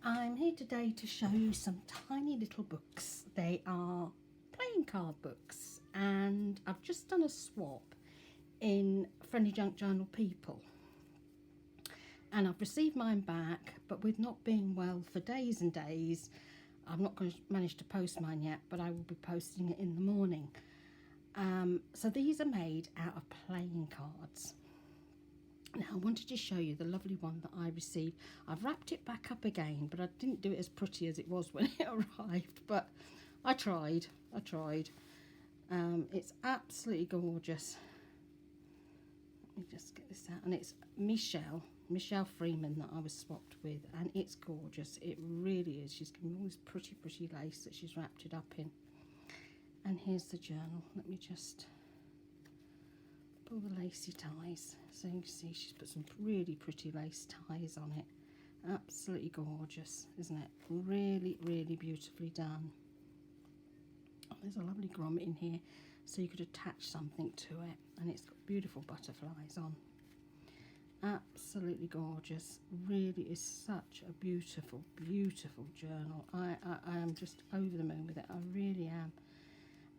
I'm here today to show you some tiny little books. They are playing card books, and I've just done a swap in Friendly Junk Journal People, and I've received mine back, but with not being well for days and days, I'm not going to manage to post mine yet, but I will be posting it in the morning. So these are made out of playing cards. Now I wanted to show you the lovely one that I received. I've wrapped it back up again, but I didn't do it as pretty as it was when it arrived, but I tried. It's absolutely gorgeous. Let me just get this out, and it's Michelle Freeman that I was swapped with, and it's gorgeous. It really is. She's given me all this pretty lace that she's wrapped it up in. And here's the journal. Let me just pull the lacy ties, so you can see she's put some really pretty lace ties on it. Absolutely gorgeous, isn't it? Really beautifully done. Oh, there's a lovely grommet in here, so you could attach something to it, and it's got beautiful butterflies on. Absolutely gorgeous. Really is such a beautiful journal. I am just over the moon with it. I really am.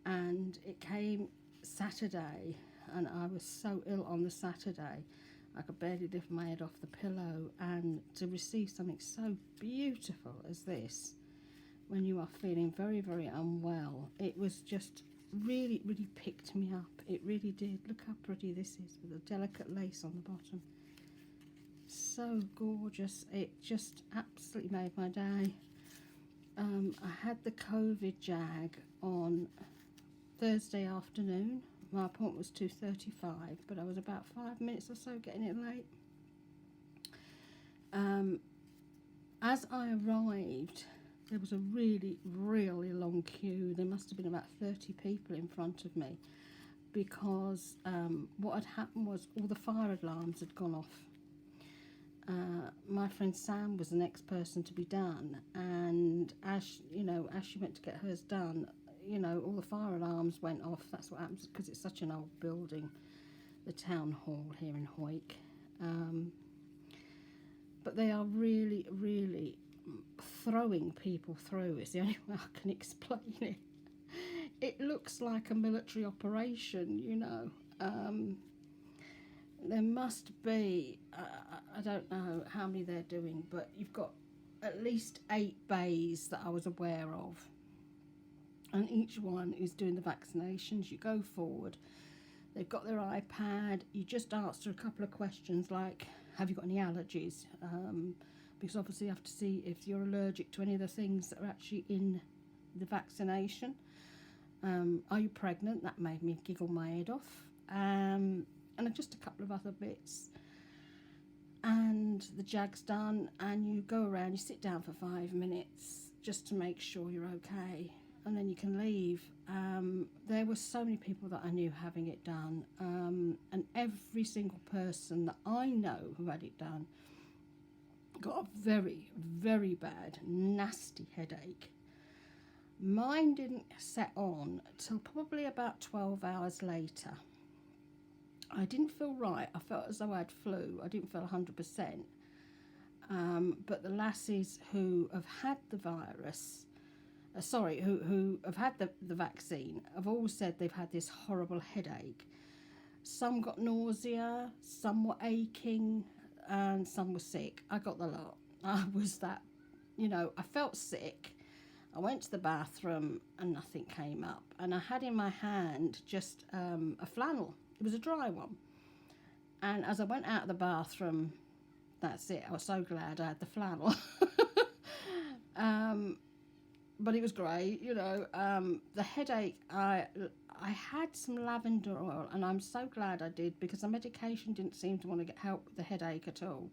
And it came Saturday, and I was so ill on the Saturday I could barely lift my head off the pillow, and to receive something so beautiful as this when you are feeling very unwell, it was just really picked me up. It really did. Look how pretty this is with a delicate lace on the bottom. So gorgeous. It just absolutely made my day. I had the COVID jag on Thursday afternoon. My appointment was 2:35, but I was about 5 minutes or so getting it late. As I arrived, there was a really long queue. There must have been about 30 people in front of me, because what had happened was all the fire alarms had gone off. My friend Sam was the next person to be done, and as she went to get hers done, all the fire alarms went off. That's what happens because it's such an old building, the town hall here in Hawick. But they are really throwing people through. It's the only way I can explain it. It looks like a military operation, There must be, I don't know how many they're doing, but you've got at least 8 bays that I was aware of. And each one is doing the vaccinations. You go forward, they've got their iPad, you just answer a couple of questions like, have you got any allergies? Because obviously you have to see if you're allergic to any of the things that are actually in the vaccination. Are you pregnant? That made me giggle my head off. And just a couple of other bits. And the jag's done, and you go around, you sit down for 5 minutes just to make sure you're okay, and then you can leave. There were so many people that I knew having it done, and every single person that I know who had it done got a very bad, nasty headache. Mine didn't set on till probably about 12 hours later. I didn't feel right. I felt as though I had flu. I didn't feel 100%. But the lassies who have had the virus, who have had the vaccine, have all said they've had this horrible headache. Some got nausea, some were aching, and some were sick. I got the lot. I was that, I felt sick. I went to the bathroom and nothing came up. And I had in my hand just a flannel. It was a dry one. And as I went out of the bathroom, that's it. I was so glad I had the flannel. But it was great, The headache, I had some lavender oil, and I'm so glad I did, because the medication didn't seem to want to get help with the headache at all.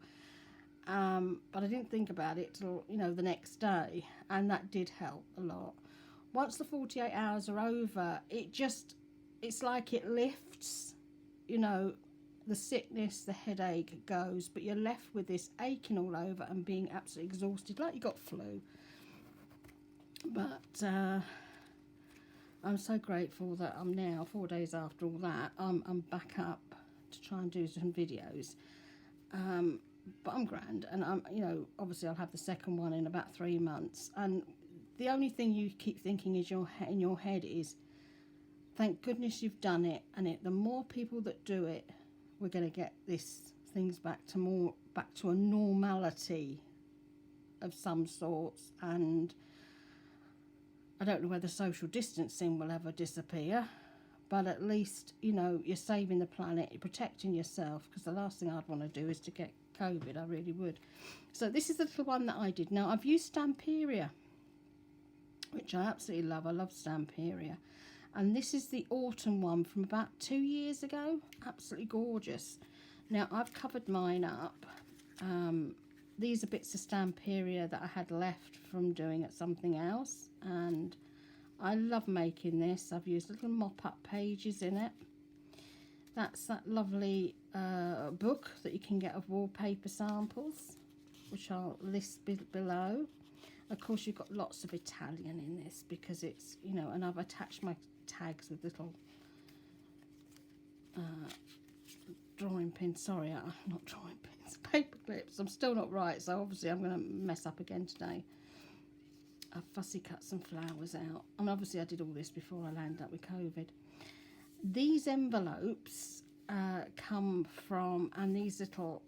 But I didn't think about it till, the next day, and that did help a lot. Once the 48 hours are over, it's like it lifts, the sickness, the headache goes, but you're left with this aching all over and being absolutely exhausted, like you got flu. But I'm so grateful that I'm now, 4 days after all that, I'm back up to try and do some videos. but I'm grand, and I'm, you know, obviously I'll have the second one in about 3 months. And the only thing you keep thinking is in your head is, thank goodness you've done it, and the more people that do it, we're going to get things back to a normality of some sorts. And I don't know whether social distancing will ever disappear, but at least, you know, you're saving the planet, you're protecting yourself, because the last thing I'd want to do is to get COVID. I really would. So this is the little one that I did. Now, I've used Stamperia, which I absolutely love. I love Stamperia. And this is the autumn one from about 2 years ago. Absolutely gorgeous. Now, I've covered mine up. These are bits of Stamperia that I had left from doing something else. And I love making this. I've used little mop-up pages in it. That's that lovely book that you can get of wallpaper samples, which I'll list below. Of course, you've got lots of Italian in this because it's, you know, and I've attached my tags with little drawing pins. Sorry, not drawing pins, paper clips. I'm still not right, so obviously I'm going to mess up again today. I've fussy cut some flowers out. And obviously I did all this before I landed up with COVID. These envelopes come from, and these little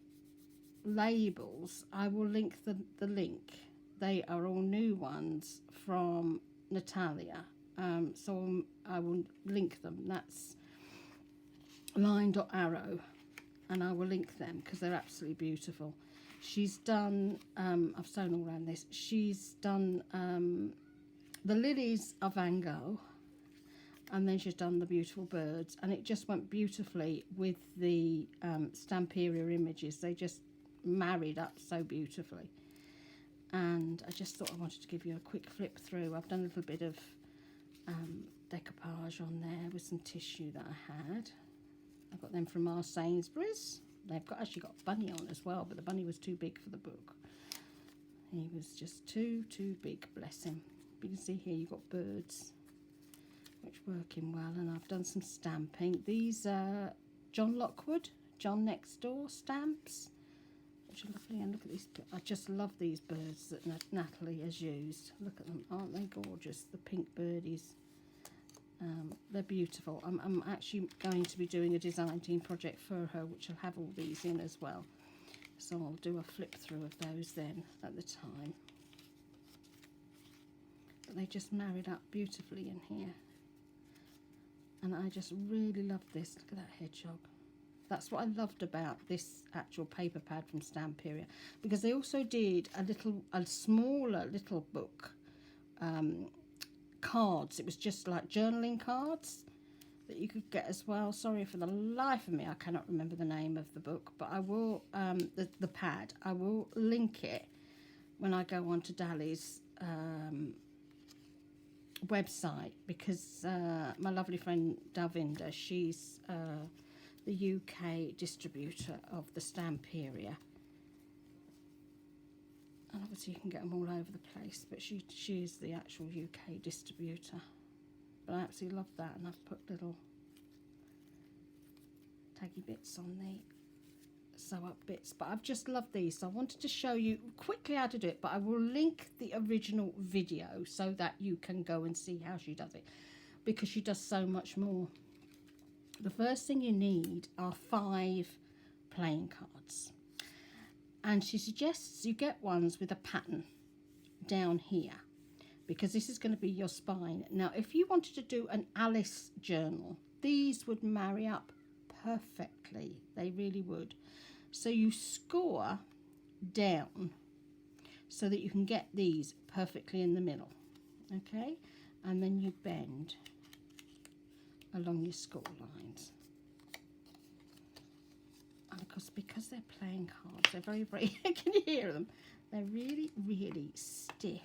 labels, I will link the link. They are all new ones from Natalia. So I will link them. That's line.arrow, and I will link them because they're absolutely beautiful. She's done, I've sewn all around this, she's done the lilies of Van Gogh, and then she's done the beautiful birds, and it just went beautifully with the Stamperia images. They just married up so beautifully. And I just thought I wanted to give you a quick flip through. I've done a little bit of decoupage on there with some tissue that I had. I got them from our Sainsbury's. They've actually got Bunny on as well, but the bunny was too big for the book. He was just too big, bless him. But you can see here you've got birds, which working well, and I've done some stamping. These are John Lockwood, John Next Door stamps, which are lovely. And look at these, I just love these birds that Natalie has used. Look at them, aren't they gorgeous? The pink birdies. They're beautiful. I'm actually going to be doing a design team project for her, which will have all these in as well. So I'll do a flip through of those then at the time. But they just married up beautifully in here. And I just really love this. Look at that hedgehog. That's what I loved about this actual paper pad from Stamperia, because they also did a smaller little book, cards. It was just like journaling cards that you could get as well. Sorry, for the life of me I cannot remember the name of the book, but I will, the pad, I will link it when I go on to Dali's website, because my lovely friend Dalvinda, she's the UK distributor of the Stamperia. And obviously you can get them all over the place, but she is the actual UK distributor. But I absolutely love that, and I've put little taggy bits on the sew up bits. But I've just loved these, so I wanted to show you quickly how to do it, but I will link the original video so that you can go and see how she does it, because she does so much more. The first thing you need are 5 playing cards. And she suggests you get ones with a pattern down here, because this is going to be your spine. Now, if you wanted to do an Alice journal, these would marry up perfectly. They really would. So you score down so that you can get these perfectly in the middle. Okay? And then you bend along your score lines. And of course, because they're playing cards, they're very, very, can you hear them? They're really, really stiff.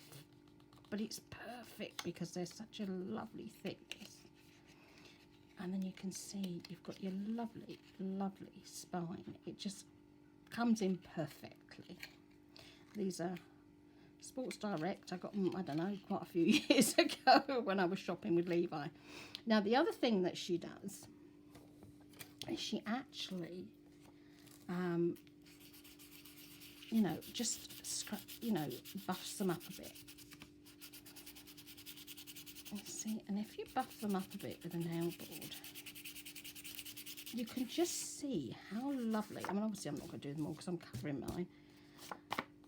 But it's perfect because they're such a lovely thickness. And then you can see you've got your lovely, lovely spine. It just comes in perfectly. These are Sports Direct. I got them, I don't know, quite a few years ago when I was shopping with Levi. Now, the other thing that she does is she actually you know, just buffs them up a bit. You see, and if you buff them up a bit with a nail board, you can just see how lovely. I mean, obviously I'm not going to do them all because I'm covering mine.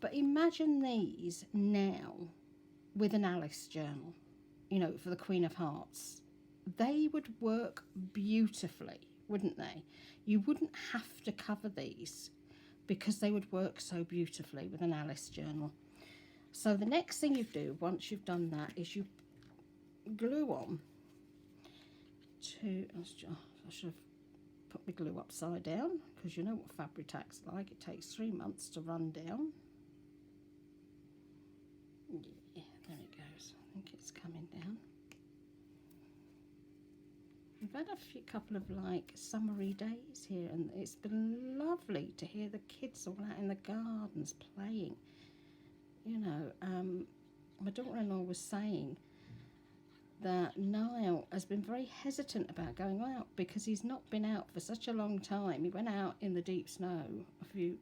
But imagine these now with an Alice journal, you know, for the Queen of Hearts. They would work beautifully, wouldn't they? You wouldn't have to cover these because they would work so beautifully with an Alice journal. So the next thing you do once you've done that is you glue on to, I should have put my glue upside down because you know what Fabri-Tac's like. It takes 3 months to run down. Yeah, there it goes. I think it's coming down. We've had a couple of like summery days here, and it's been lovely to hear the kids all out in the gardens playing. You know, my daughter-in-law was saying that Niall has been very hesitant about going out because he's not been out for such a long time. He went out in the deep snow a few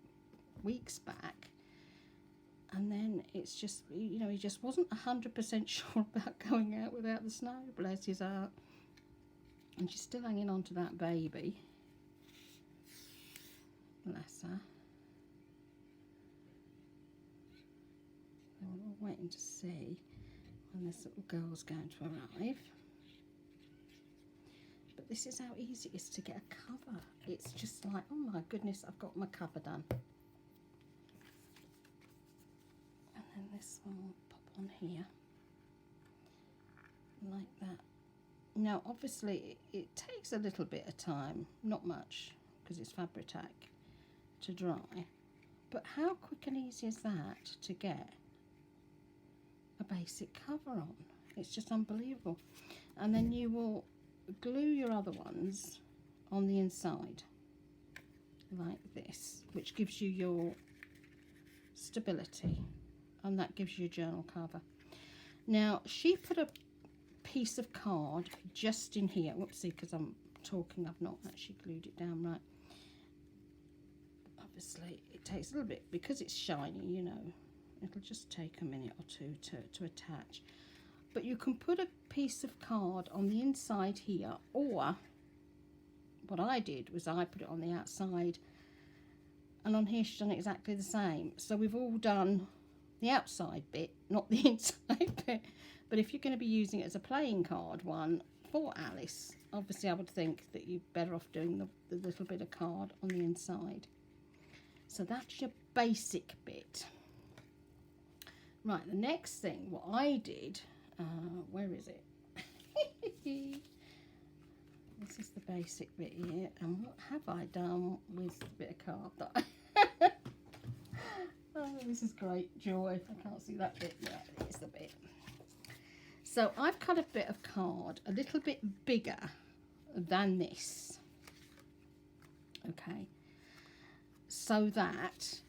weeks back, and then it's just, you know, he just wasn't 100% sure about going out without the snow, bless his heart. And she's still hanging on to that baby, bless her. We're all waiting to see when this little girl's going to arrive. But this is how easy it is to get a cover. It's just like, oh my goodness, I've got my cover done. And then this one will pop on here, like that. Now obviously it takes a little bit of time, not much, because it's Fabri-Tac, to dry. But how quick and easy is that to get a basic cover on? It's just unbelievable. And then you will glue your other ones on the inside like this, which gives you your stability, and that gives you a journal cover. Now she put a piece of card just in here. Whoopsie, because I'm talking, I've not actually glued it down right. Obviously it takes a little bit because it's shiny, you know. It'll just take a minute or two to attach. But you can put a piece of card on the inside here, or what I did was I put it on the outside, and on here she's done exactly the same. So we've all done the outside bit, not the inside bit. But if you're going to be using it as a playing card one for Alice, obviously I would think that you're better off doing the little bit of card on the inside. So that's your basic bit. Right, the next thing, what I did, where is it? This is the basic bit here, and what have I done with the bit of card that I... Oh, this is great joy. I can't see that bit. Yeah, it's the bit. So I've cut a bit of card a little bit bigger than this, okay, so that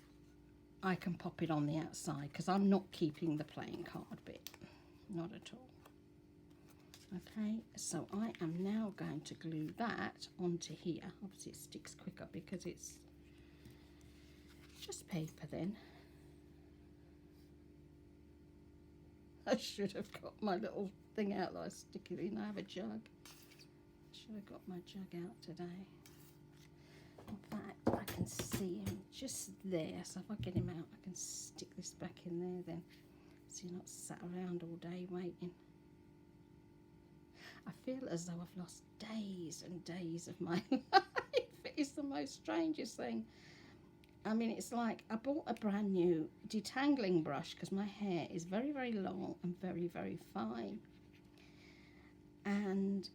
I can pop it on the outside, because I'm not keeping the playing card bit, not at all. Okay, so I am now going to glue that onto here. Obviously it sticks quicker because it's just paper then. I should have got my little thing out that I stick it in. I have a jug. Should have got my jug out today. In fact, I can see him just there. So if I get him out, I can stick this back in there then. So you're not sat around all day waiting. I feel as though I've lost days and days of my life. It's the most strangest thing. I mean, it's like I bought a brand new detangling brush because my hair is very, very long and very, very fine. And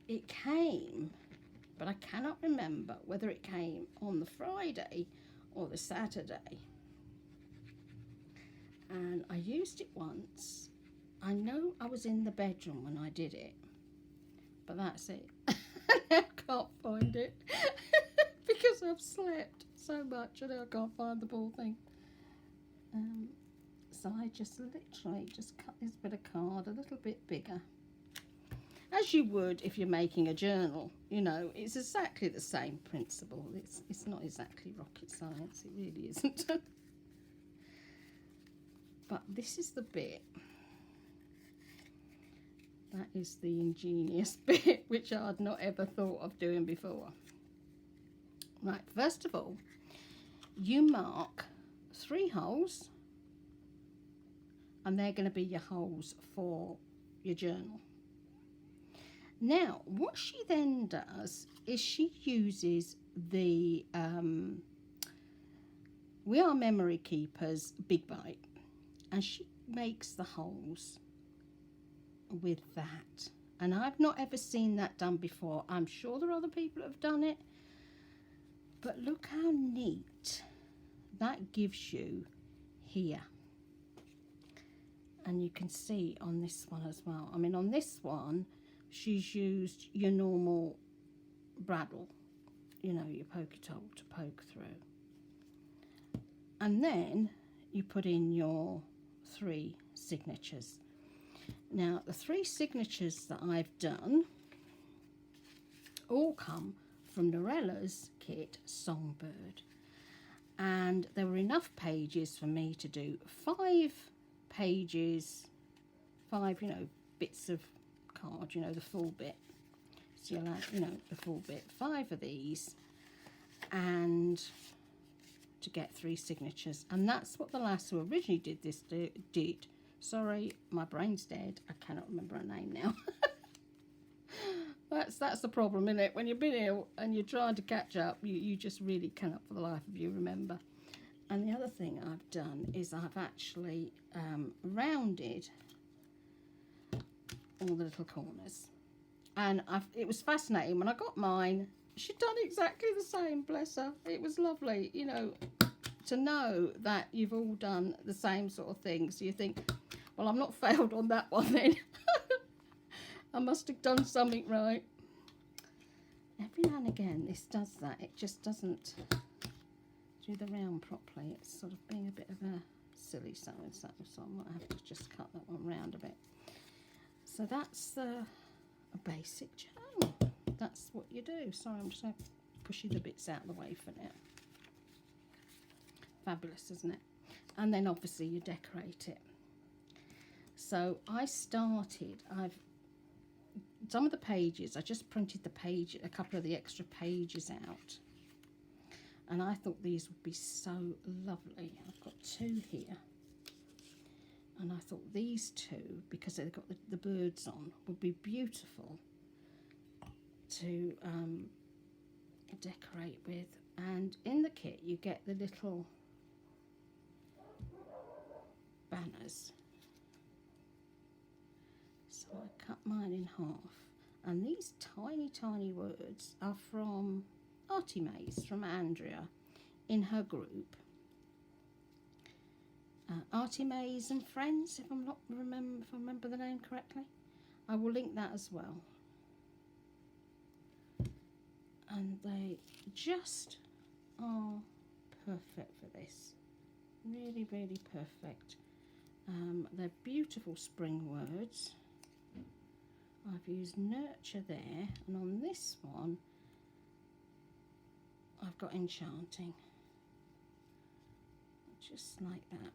it came, but I cannot remember whether it came on the Friday or the Saturday. And I used it once. I know I was in the bedroom when I did it, but that's it. I can't find it. Because I've slept so much and I can't find the ball thing. So I just literally just cut this bit of card a little bit bigger. as you would if you're making a journal. You know, it's exactly the same principle. It's not exactly rocket science, it really isn't. But this is the bit, that is the ingenious bit, which I'd not ever thought of doing before. Right, first of all, you mark 3 holes, and they're going to be your holes for your journal. Now, what she then does is she uses the We Are Memory Keepers Big Bite, and she makes the holes with that. And I've not ever seen that done before. I'm sure there are other people that have done it, but look how neat that gives you here. And you can see on this one as well. I mean, on this one, she's used your normal bradawl, you know, your pokey tool to poke through. And then you put in your 3 signatures. Now, the 3 signatures that I've done all come from Norella's kit, Songbird. And there were enough pages for me to do 5 pages, 5, you know, bits of card, you know, the full bit. So you'll have, you know, the full bit, 5 of these, and to get 3 signatures. And that's what the lass who originally did this did. Sorry, my brain's dead. I cannot remember her name now. That's the problem, isn't it? When you've been ill and you're trying to catch up, you just really cannot for the life of you remember. And the other thing I've done is I've actually rounded all the little corners. And it was fascinating. When I got mine, she'd done exactly the same, bless her. It was lovely, you know, to know that you've all done the same sort of thing. So you think, well, I'm not failed on that one then. I must have done something right. Every now and again, this does that. It just doesn't do the round properly. It's sort of being a bit of a silly so I might have to just cut that one round a bit. So that's a basic journal. That's what you do. Sorry, I'm just going to push the bits out of the way for now. Fabulous, isn't it? And then obviously you decorate it. So I started, some of the pages, I just printed a couple of the extra pages out. And I thought these would be so lovely. I've got 2 here. And I thought these 2, because they've got the birds on, would be beautiful to decorate with. And in the kit you get the little banners. So I cut mine in half. And these tiny words are from Artie Mays, from Andrea, in her group. Artie Mays and Friends, if I remember the name correctly. I will link that as well. And they just are perfect for this. Really, really perfect. They're beautiful spring words. I've used nurture there, and on this one I've got enchanting, just like that.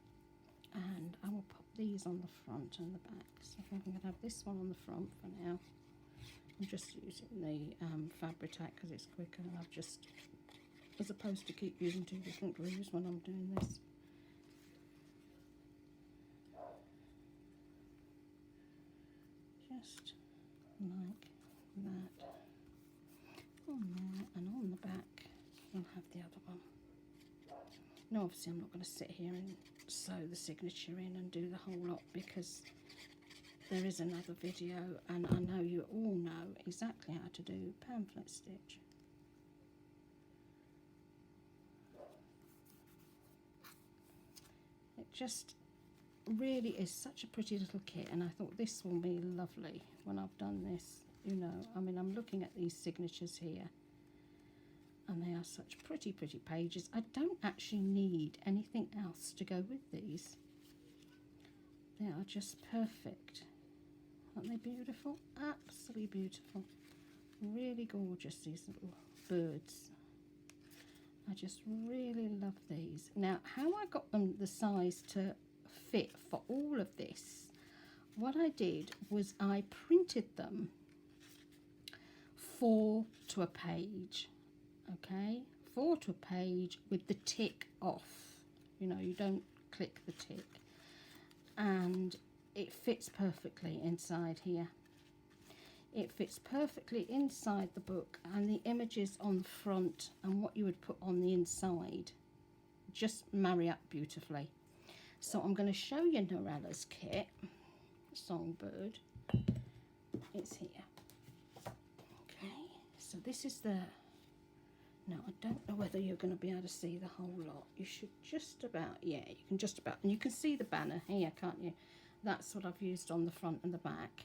And I will pop these on the front and the back. So I'm going to have this one on the front for now. I'm just using the Fabri-Tac because it's quicker. I've just, as opposed to keep using 2 different glues when I'm doing this. Just like that. On there, and on the back I'll have the other one. Now obviously I'm not going to sit here and sew the signature in and do the whole lot, because there is another video and I know you all know exactly how to do pamphlet stitch. It just really is such a pretty little kit, and I thought this will be lovely when I've done this. You know, I mean, I'm looking at these signatures here and they are such pretty pages. I don't actually need anything else to go with these. They are just perfect. Aren't they beautiful? Absolutely beautiful. Really gorgeous, these little birds. I just really love these. Now, how I got them the size to fit for all of this, what I did was I printed them 4 to a page, okay? 4 to a page with the tick off. You know, you don't click the tick. And it fits perfectly inside here. It fits perfectly inside the book, and the images on the front and what you would put on the inside just marry up beautifully. So I'm going to show you Norella's kit, Songbird. It's here. Okay, so this is the... Now, I don't know whether you're going to be able to see the whole lot. You should just about, yeah, you can just about, and you can see the banner here, can't you? That's what I've used on the front and the back.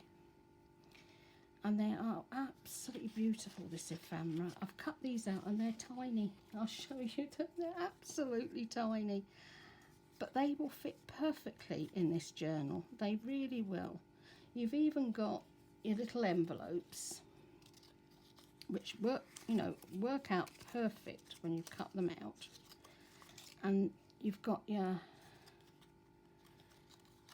And they are absolutely beautiful, this ephemera. I've cut these out and they're tiny. I'll show you that they're absolutely tiny. But they will fit perfectly in this journal. They really will. You've even got your little envelopes, which work out perfect when you cut them out. And you've got your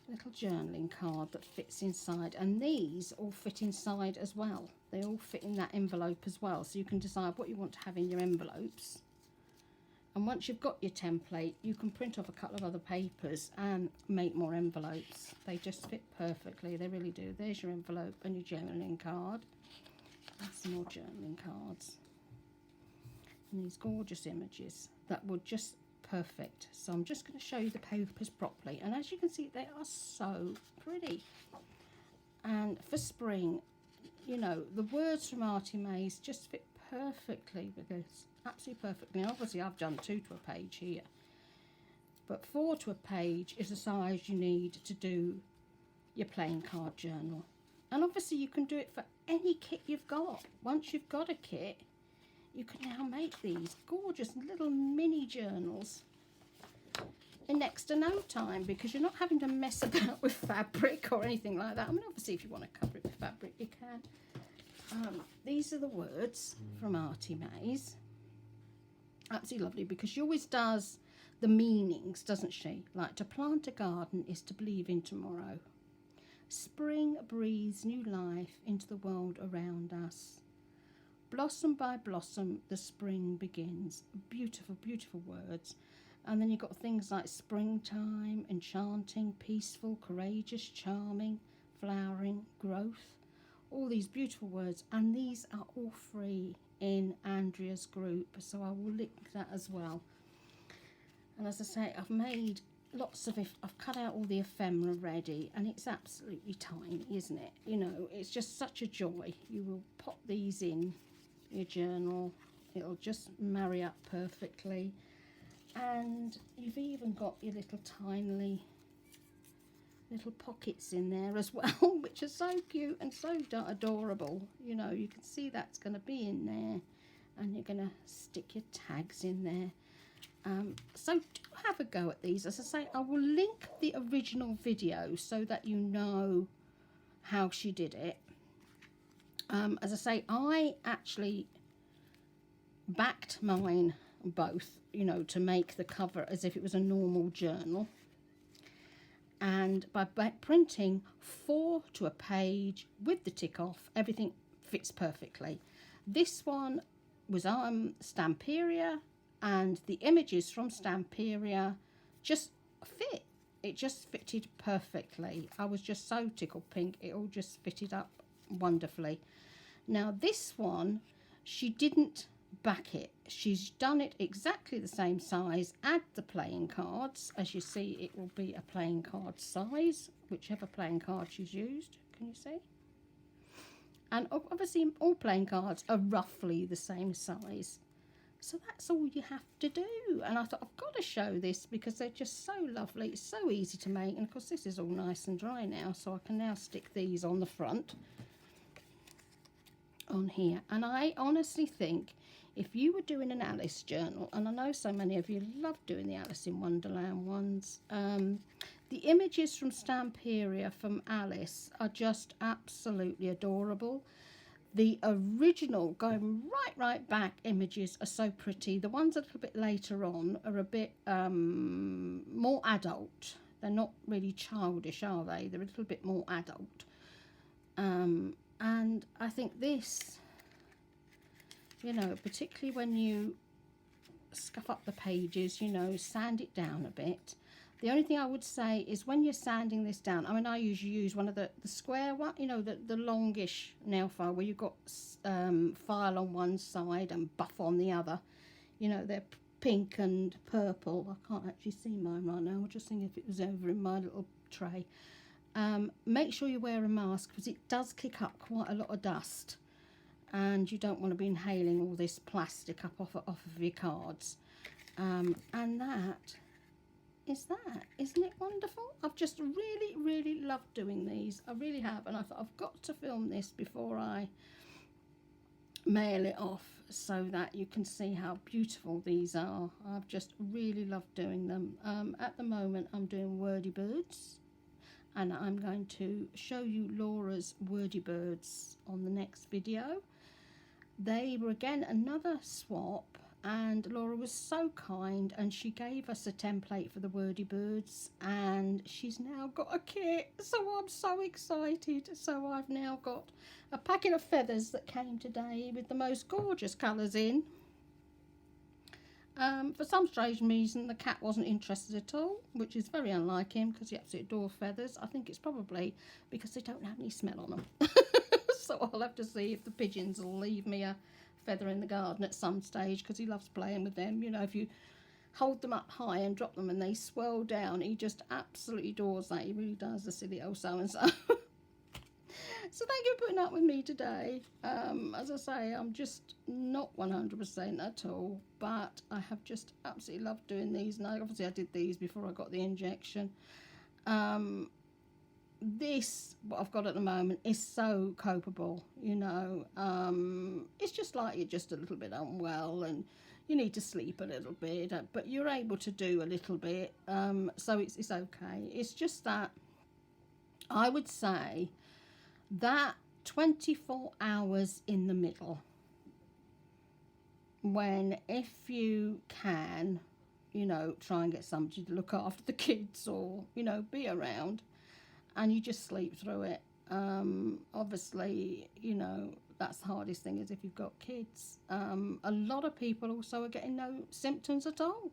little journaling card that fits inside, and these all fit inside as well. They all fit in that envelope as well, so you can decide what you want to have in your envelopes. And once you've got your template, you can print off a couple of other papers and make more envelopes. They just fit perfectly, they really do. There's your envelope and your journaling card. And some more journaling cards. And these gorgeous images that would just perfect. So I'm just going to show you the papers properly, and as you can see, they are so pretty. And for spring, you know, the words from Artie Mays just fit perfectly with this, absolutely perfectly. And obviously I've done 2 to a page here, but 4 to a page is the size you need to do your playing card journal. And obviously you can do it for any kit you've got. Once you've got a kit, you can now make these gorgeous little mini journals in next to no time, because you're not having to mess about with fabric or anything like that. I mean, obviously if you want to cover it with fabric, you can. These are the words from Artie Mays. Absolutely lovely, because she always does the meanings, doesn't she? Like, to plant a garden is to believe in tomorrow. Spring breathes new life into the world around us. Blossom by blossom, the spring begins. Beautiful, beautiful words. And then you've got things like springtime, enchanting, peaceful, courageous, charming, flowering, growth. All these beautiful words. And these are all free in Andrea's group, so I will link that as well. And as I say, I've made lots of I've cut out all the ephemera ready, and it's absolutely tiny, isn't it? You know, it's just such a joy. You will pop these in your journal, it'll just marry up perfectly. And you've even got your little tiny little pockets in there as well, which are so cute and so adorable. You know, you can see that's going to be in there, and you're going to stick your tags in there. So do have a go at these. As I say, I will link the original video so that you know how she did it. As I say, I actually backed mine both, you know, to make the cover as if it was a normal journal. And by printing 4 to a page with the tick off, everything fits perfectly. This one was Stamperia, and the images from Stamperia just fit. It just fitted perfectly. I was just so tickled pink. It all just fitted up wonderfully. Now this one, she didn't back it. She's done it exactly the same size. Add the playing cards. As you see, it will be a playing card size, whichever playing card she's used. Can you see? And obviously all playing cards are roughly the same size. So that's all you have to do. And I thought, I've got to show this because they're just so lovely. It's so easy to make. And of course this is all nice and dry now, so I can now stick these on the front on here. And I honestly think if you were doing an Alice journal, and I know so many of you love doing the Alice in Wonderland ones, The images from Stamperia from Alice are just absolutely adorable. The original, going right back, images are so pretty. The ones a little bit later on are a bit more adult. They're not really childish, are they? They're a little bit more adult. And I think this, you know, particularly when you scuff up the pages, you know, sand it down a bit. The only thing I would say is when you're sanding this down, I mean, I usually use one of the square one, you know, the longish nail file where you've got file on one side and buff on the other. You know, they're pink and purple. I can't actually see mine right now. I'll just think if it was over in my little tray. Make sure you wear a mask because it does kick up quite a lot of dust. And you don't want to be inhaling all this plastic up off of your cards. And that is that. Isn't it wonderful? I've just really loved doing these. I really have. And I thought I've got to film this before I mail it off so that you can see how beautiful these are. I've just really loved doing them. At the moment I'm doing Wordy Birds, and I'm going to show you Laura's Wordy Birds on the next video. They were again another swap, and Laura was so kind and she gave us a template for the Wordy Birds, and she's now got a kit, so I'm so excited. So I've now got a packet of feathers that came today with the most gorgeous colours in. For some strange reason the cat wasn't interested at all, which is very unlike him because he absolutely adores feathers. I think it's probably because they don't have any smell on them. So I'll have to see if the pigeons will leave me a feather in the garden at some stage, because he loves playing with them. You know, if you hold them up high and drop them and they swirl down, he just absolutely adores that. He really does, the silly old so-and-so. So thank you for putting up with me today. As I say, I'm just not 100% at all, but I have just absolutely loved doing these. And obviously I did these before I got the injection. This, what I've got at the moment, is so copable, you know. It's just like you're just a little bit unwell and you need to sleep a little bit, but you're able to do a little bit, so it's okay. It's just that I would say that 24 hours in the middle, when if you can, you know, try and get somebody to look after the kids or, you know, be around, and you just sleep through it. Obviously, you know, that's the hardest thing, is if you've got kids. A lot of people also are getting no symptoms at all.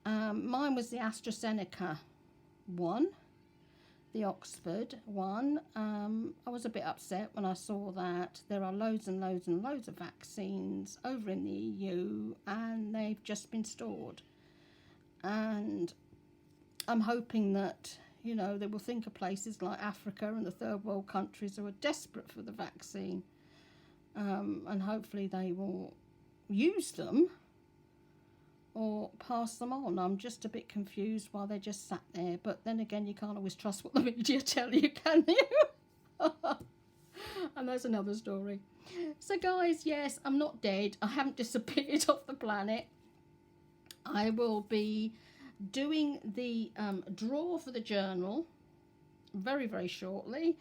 Mine was the AstraZeneca one, the Oxford one. I was a bit upset when I saw that there are loads and loads of vaccines over in the EU and they've just been stored. And I'm hoping that, you know, they will think of places like Africa and the third world countries who are desperate for the vaccine, and hopefully they will use them or pass them on. I'm just a bit confused why they just sat there, but then again, you can't always trust what the media tell you, can you? And that's another story. So guys, yes, I'm not dead. I haven't disappeared off the planet. I will be doing the draw for the journal very shortly.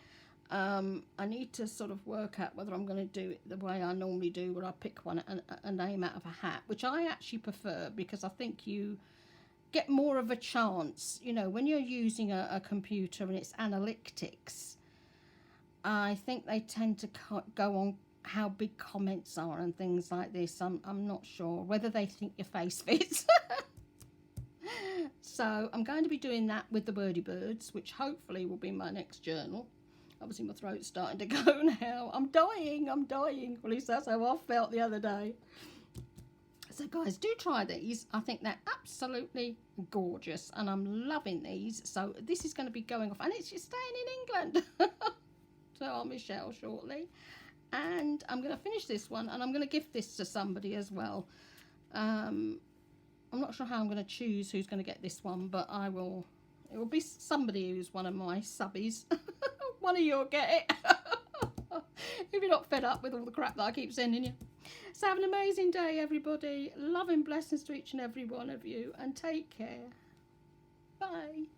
I need to sort of work out whether I'm going to do it the way I normally do, where I pick one a name out of a hat, which I actually prefer because I think you get more of a chance, you know, when you're using a computer and it's analytics. I think they tend to go on how big comments are and things like this. I'm not sure whether they think your face fits. So I'm going to be doing that with the Wordy Birds, which hopefully will be my next journal. Obviously my throat's starting to go now. I'm dying. Well, at least that's how I felt the other day. So guys, do try these. I think they're absolutely gorgeous and I'm loving these. So this is going to be going off, and it's just staying in England. So I'll Michelle shortly. And I'm going to finish this one and I'm going to give this to somebody as well. I'm not sure how I'm going to choose who's going to get this one, but it will be somebody who's one of my subbies. One of you will get it. If you're not fed up with all the crap that I keep sending you. So have an amazing day, everybody. Love and blessings to each and every one of you, and take care. Bye.